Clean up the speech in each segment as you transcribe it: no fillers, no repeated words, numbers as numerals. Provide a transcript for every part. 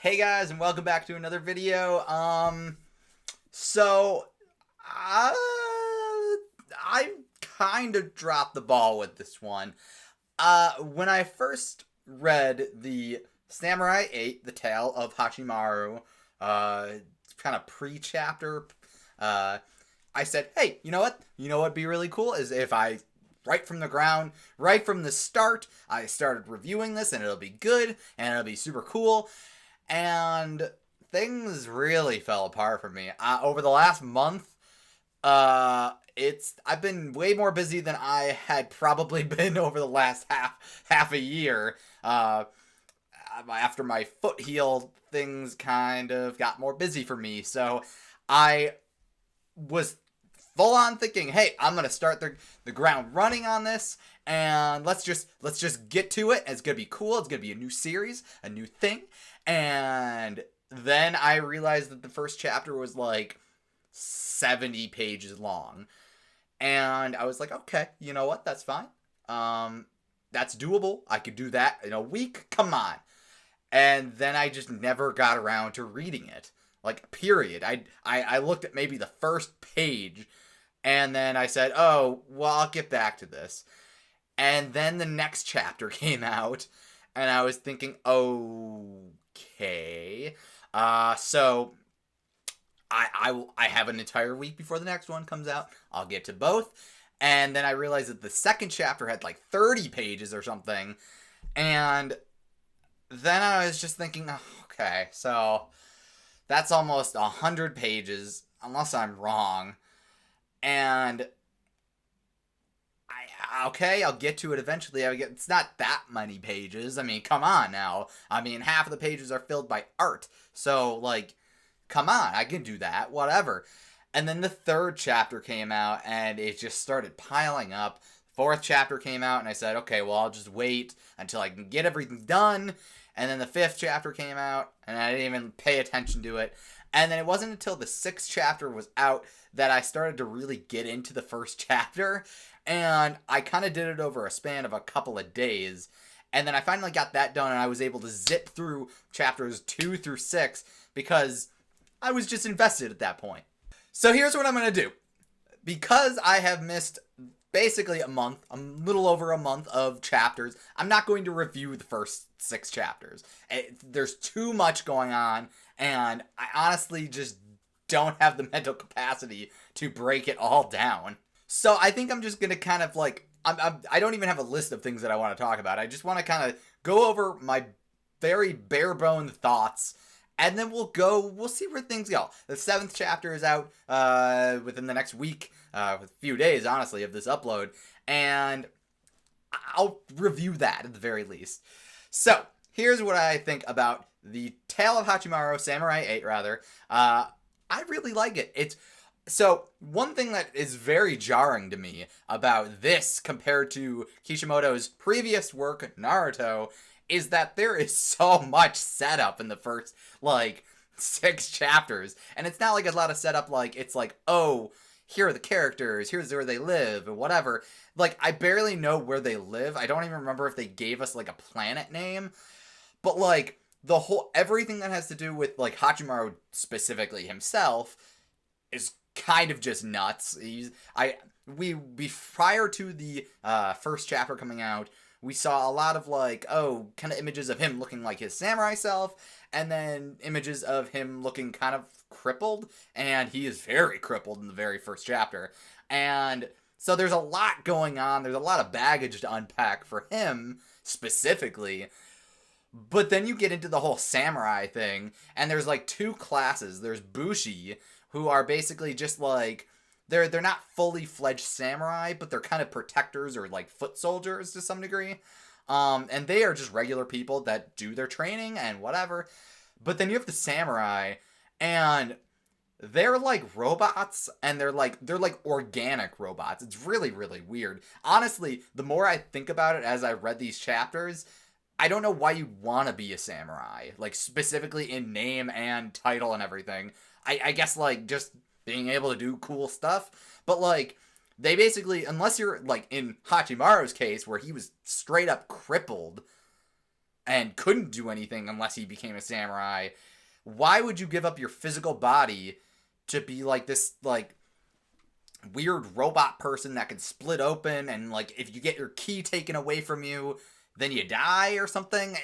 Hey guys, and welcome back to another video. So uh, I kind of dropped the ball with this one. When I first read the Samurai 8, The Tale of Hachimaru, kind of pre-chapter, I said, hey, you know what? You know what'd be really cool is if I right from the ground, right from the start, I started reviewing this and it'll be good and it'll be super cool. And things really fell apart for me over the last month. I've been way more busy than I had probably been over the last half a year. After my foot healed, things kind of got more busy for me. So I was full on thinking, hey, I'm gonna start the ground running on this, and let's just get to it. It's gonna be cool. It's gonna be a new series, a new thing. And then I realized that the first chapter was like 70 pages long, and I was like, okay, you know what? That's fine. That's doable. I could do that in a week. Come on. And then I just never got around to reading it. Like, period. I looked at maybe the first page, and then I said, oh, well, I'll get back to this. And then the next chapter came out, and I was thinking, okay. So I have an entire week before the next one comes out. I'll get to both. And then I realized that the second chapter had like 30 pages or something. And then I was just thinking, okay, so that's almost 100 pages, unless I'm wrong. And okay, I'll get to it eventually. It's not that many pages. I mean, come on now. I mean, half of the pages are filled by art. So, like, come on, I can do that. Whatever. And then the third chapter came out, and it just started piling up. Fourth chapter came out, and I said, okay, well, I'll just wait until I can get everything done. And then the fifth chapter came out, and I didn't even pay attention to it. And then it wasn't until the sixth chapter was out that I started to really get into the first chapter. And I kind of did it over a span of a couple of days. And then I finally got that done, and I was able to zip through chapters 2 through 6 because I was just invested at that point. So here's what I'm going to do. Because I have missed basically a month, a little over a month of chapters, I'm not going to review the first 6 chapters. There's too much going on, and I honestly just don't have the mental capacity to break it all down. So I think I'm just going to kind of like, I don't even have a list of things that I want to talk about. I just want to kind of go over my very bare-boned thoughts, and then we'll see where things go. The 7th chapter is out within the next week, a few days, honestly, of this upload, and I'll review that at the very least. So, here's what I think about the Tale of Hachimaru, Samurai 8, rather. I really like it. So, one thing that is very jarring to me about this compared to Kishimoto's previous work, Naruto, is that there is so much setup in the first, 6 chapters. And it's not like a lot of setup, it's like, oh, here are the characters, here's where they live, and whatever. Like, I barely know where they live. I don't even remember if they gave us, a planet name. But, everything that has to do with, Hachimaru specifically himself is kind of just nuts. Prior to the first chapter coming out, we saw a lot of kind of images of him looking like his samurai self, and then images of him looking kind of crippled, and he is very crippled in the very first chapter. And so there's a lot going on. There's a lot of baggage to unpack for him specifically. But then you get into the whole samurai thing, and there's 2 classes. There's Bushi, who are basically just they're not fully fledged samurai, but they're kind of protectors or foot soldiers to some degree. And they are just regular people that do their training and whatever. But then you have the samurai, and they're robots, and they're organic robots. It's really, really weird. Honestly, the more I think about it as I read these chapters, I don't know why you'd want to be a samurai, specifically in name and title and everything. I guess just being able to do cool stuff, but they basically, unless you're in Hachimaru's case where he was straight up crippled, and couldn't do anything unless he became a samurai, why would you give up your physical body to be like this like weird robot person that can split open, and like if you get your ki taken away from you, then you die or something?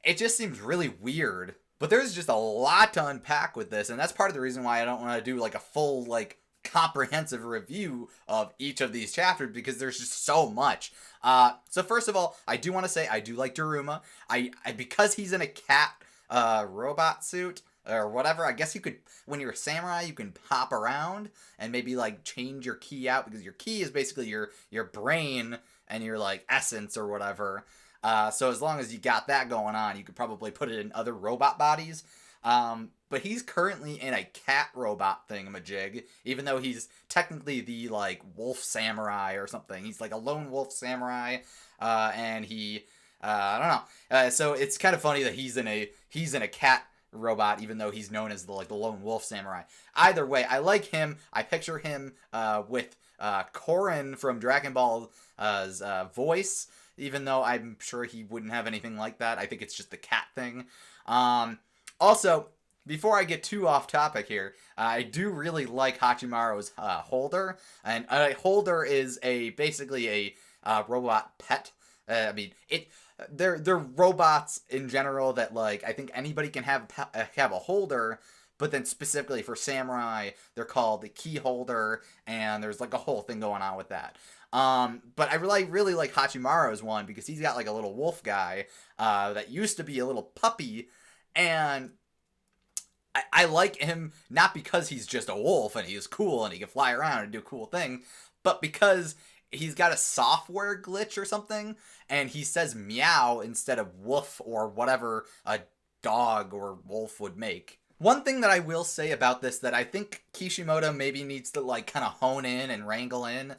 It just seems really weird. But there's just a lot to unpack with this, and that's part of the reason why I don't want to do like a full like comprehensive review of each of these chapters, because there's just so much. So first of all, I do want to say I do like Daruma. I because he's in a cat robot suit or whatever. I guess you could, when you're a samurai, you can hop around and maybe like change your ki out, because your ki is basically your brain and your like essence or whatever. So as long as you got that going on, you could probably put it in other robot bodies. But he's currently in a cat robot thingamajig, even though he's technically the like wolf samurai or something. He's like a lone wolf samurai, and he, I don't know. So it's kind of funny that he's in a cat robot, even though he's known as the lone wolf samurai. Either way, I like him. I picture him with Korin from Dragon Ball's voice, even though I'm sure he wouldn't have anything like that. I think it's just the cat thing. Also, before I get too off topic here, I do really like Hachimaru's holder, and a holder is basically a robot pet. I mean, they're robots in general that like I think anybody can have a holder. But then specifically for samurai, they're called the key holder, and there's like a whole thing going on with that. But I really like Hachimaru's one, because he's got like a little wolf guy that used to be a little puppy, and I like him not because he's just a wolf and he's cool and he can fly around and do cool things, but because he's got a software glitch or something, and he says meow instead of woof or whatever a dog or wolf would make. One thing that I will say about this that I think Kishimoto maybe needs to like kind of hone in and wrangle in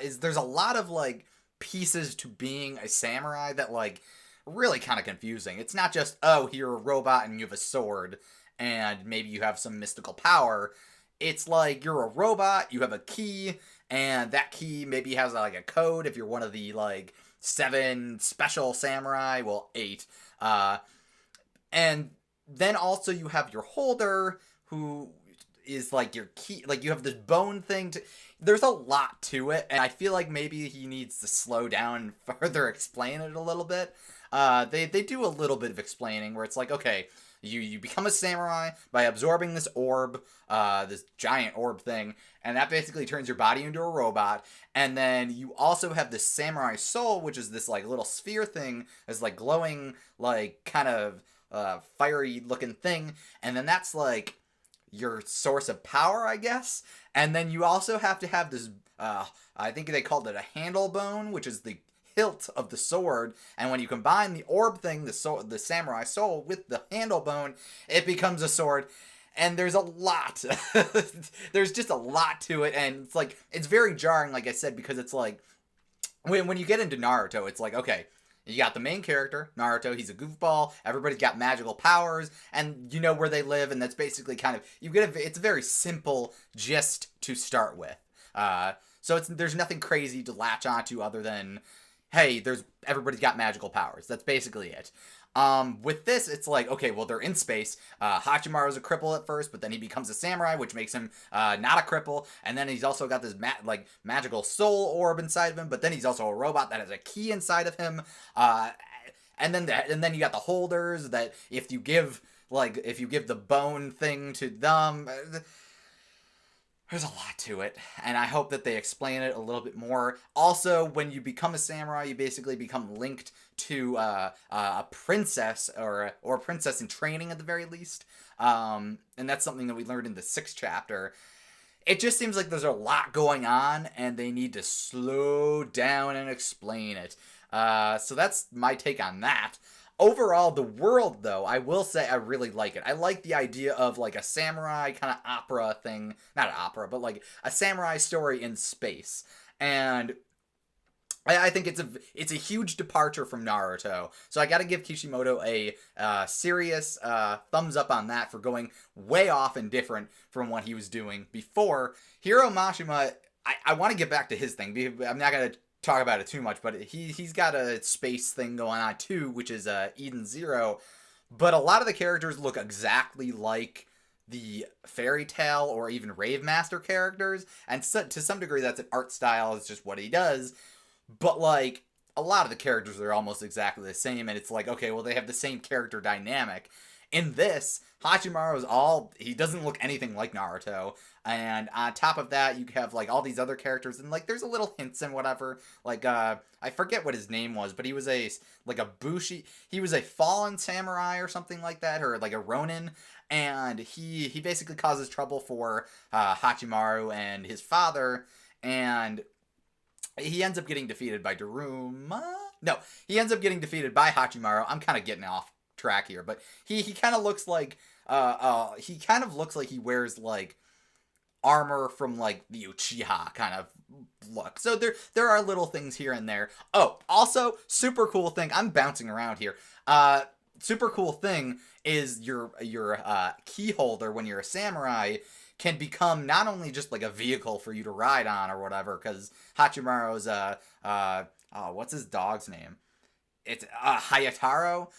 is there's a lot of like pieces to being a samurai that like really kind of confusing. It's not just, oh, you're a robot and you have a sword and maybe you have some mystical power. It's like you're a robot, you have a ki, and that ki maybe has like a code if you're one of the like 7 special samurai, well 8. And then also you have your holder, who is like your key, like you have this bone thing there's a lot to it, and I feel like maybe he needs to slow down and further explain it a little bit. They do a little bit of explaining where it's like, okay, you become a samurai by absorbing this orb, this giant orb thing, and that basically turns your body into a robot. And then you also have this samurai soul, which is this like little sphere thing, this like glowing, like kind of fiery looking thing, and then that's like your source of power, I guess. And then you also have to have this I think they called it a handle bone, which is the hilt of the sword, and when you combine the orb thing, the samurai soul, with the handle bone, it becomes a sword. And there's a lot. There's just a lot to it, and it's like it's very jarring, like I said, because it's like when you get into Naruto, it's like, okay, you got the main character, Naruto, he's a goofball, everybody's got magical powers, and you know where they live, and that's basically kind of, it's a very simple gist to start with. So there's nothing crazy to latch onto other than, hey, everybody's got magical powers. That's basically it. With this, it's like, okay, well, they're in space. Hachimaru's a cripple at first, but then he becomes a samurai, which makes him not a cripple. And then he's also got this magical soul orb inside of him, but then he's also a robot that has a ki inside of him. And then you got the holders that if you give the bone thing to them, there's a lot to it, and I hope that they explain it a little bit more. Also, when you become a samurai, you basically become linked to a princess or a princess in training at the very least, and that's something that we learned in the 6th chapter. It just seems like there's a lot going on, and they need to slow down and explain it. So that's my take on that. Overall, the world, though, I will say I really like it. I like the idea of, like, a samurai kind of opera thing. Not an opera, but, like, a samurai story in space. And I think it's a huge departure from Naruto. So I gotta give Kishimoto a serious thumbs up on that for going way off and different from what he was doing before. Hiro Mashima, I want to get back to his thing. I'm not gonna talk about it too much, but he's got a space thing going on too, which is Eden Zero. But a lot of the characters look exactly like the Fairy Tail or even Rave Master characters, and so, to some degree that's an art style. It's just what he does. But like a lot of the characters are almost exactly the same, and it's like, okay, well, they have the same character dynamic. In this, he doesn't look anything like Naruto. And on top of that, you have like all these other characters, and like there's a little hints and whatever. Like I forget what his name was, but he was a bushi. He was a fallen samurai or something like that, or like a ronin, and he basically causes trouble for Hachimaru and his father, and he ends up getting defeated by Daruma. No, he ends up getting defeated by Hachimaru. I'm kind of getting off track here, but he kind of looks like he wears like armor from like the Uchiha kind of look. So there are little things here and there. Oh, also super cool thing. I'm bouncing around here. Super cool thing is your key holder when you're a samurai can become not only just like a vehicle for you to ride on or whatever, because Hachimaru's what's his dog's name? It's Hayataro.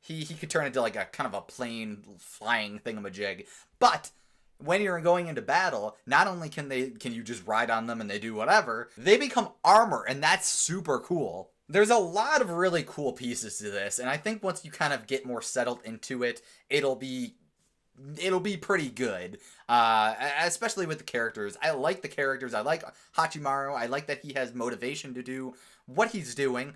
He could turn into like a kind of a plane flying thingamajig. But when you're going into battle, not only can you just ride on them and they do whatever, they become armor, and that's super cool. There's a lot of really cool pieces to this, and I think once you kind of get more settled into it, it'll be pretty good, especially with the characters. I like the characters. I like Hachimaru. I like that he has motivation to do what he's doing.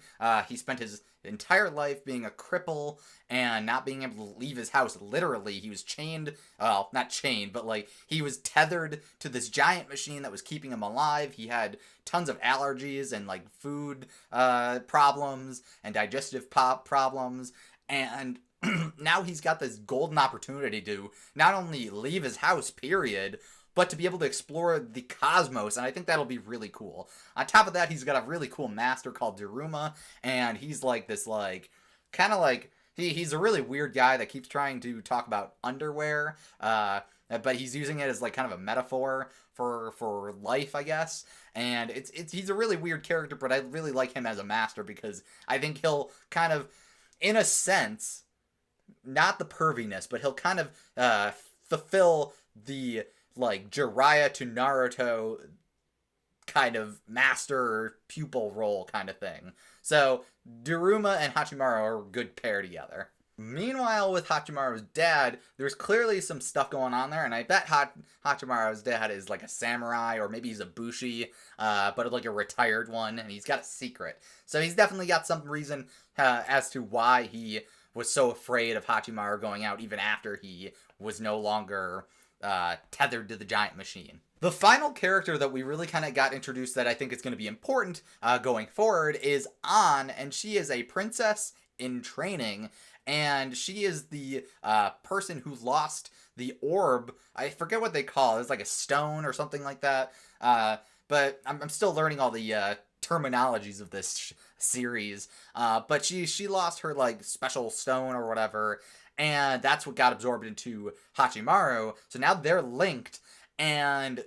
He spent his entire life being a cripple and not being able to leave his house. Literally, he was chained, well, not chained, but like he was tethered to this giant machine that was keeping him alive. He had tons of allergies and like food problems and digestive problems, and now he's got this golden opportunity to not only leave his house, period, but to be able to explore the cosmos, and I think that'll be really cool. On top of that, he's got a really cool master called Daruma, and he's like this, like, kind of like, he's a really weird guy that keeps trying to talk about underwear, but he's using it as, like, kind of a metaphor for life, I guess, and he's a really weird character, but I really like him as a master, because I think he'll kind of, in a sense, not the perviness, but he'll kind of fulfill the like Jiraiya to Naruto kind of master pupil role kind of thing. So Daruma and Hachimaru are a good pair together. Meanwhile, with Hachimaru's dad, there's clearly some stuff going on there, and I bet Hachimaru's dad is like a samurai, or maybe he's a bushi, but like a retired one, and he's got a secret. So he's definitely got some reason as to why he was so afraid of Hachimaru going out even after he was no longer tethered to the giant machine. The final character that we really kind of got introduced that I think is going to be important going forward is An, and she is a princess in training, and she is the person who lost the orb. I forget what they call it. It's like a stone or something like that. But I'm still learning all the terminologies of this series. But she lost her like special stone or whatever, and that's what got absorbed into Hachimaru. So now they're linked, and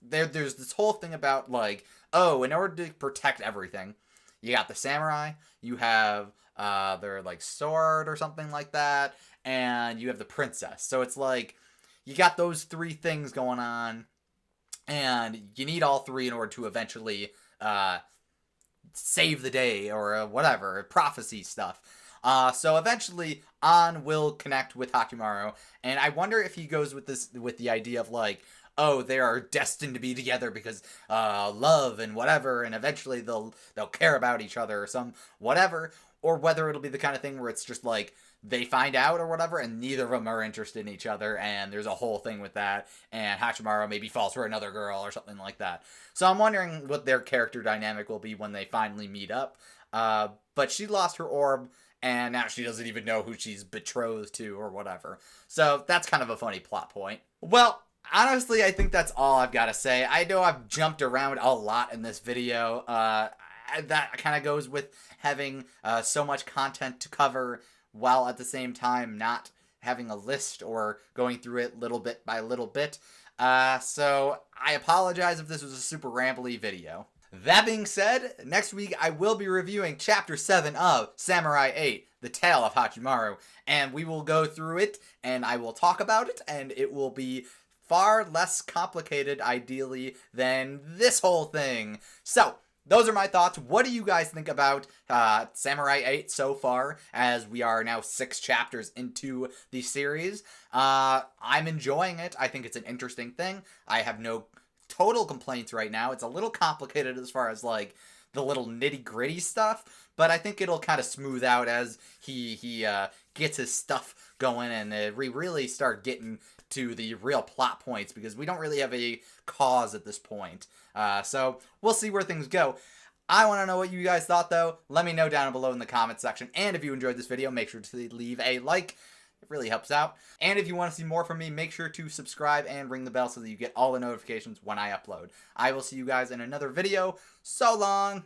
there's this whole thing about like, oh, in order to protect everything, you got the samurai, you have their like sword or something like that, and you have the princess. So it's like you got those three things going on, and you need all three in order to eventually save the day or whatever, prophecy stuff. So eventually, An will connect with Hachimaru, and I wonder if he goes with the idea of like, oh, they are destined to be together because love and whatever, and eventually they'll care about each other or some whatever, or whether it'll be the kind of thing where it's just like they find out or whatever, and neither of them are interested in each other, and there's a whole thing with that, and Hachimaru maybe falls for another girl or something like that. So I'm wondering what their character dynamic will be when they finally meet up. But she lost her orb, and now she doesn't even know who she's betrothed to or whatever. So that's kind of a funny plot point. Well, honestly, I think that's all I've got to say. I know I've jumped around a lot in this video. That kind of goes with having so much content to cover while at the same time not having a list or going through it little bit by little bit. So I apologize if this was a super rambly video. That being said, next week I will be reviewing Chapter 7 of Samurai 8, The Tale of Hachimaru, and we will go through it, and I will talk about it, and it will be far less complicated, ideally, than this whole thing. So, those are my thoughts. What do you guys think about Samurai 8 so far, as we are now 6 chapters into the series? I'm enjoying it. I think it's an interesting thing. I have no total complaints right now. It's a little complicated as far as, like, the little nitty-gritty stuff, but I think it'll kind of smooth out as he gets his stuff going, and we really start getting to the real plot points, because we don't really have a cause at this point. So we'll see where things go. I want to know what you guys thought, though. Let me know down below in the comments section. And if you enjoyed this video, make sure to leave a like. It really helps out. And if you want to see more from me, make sure to subscribe and ring the bell so that you get all the notifications when I upload. I will see you guys in another video. So long!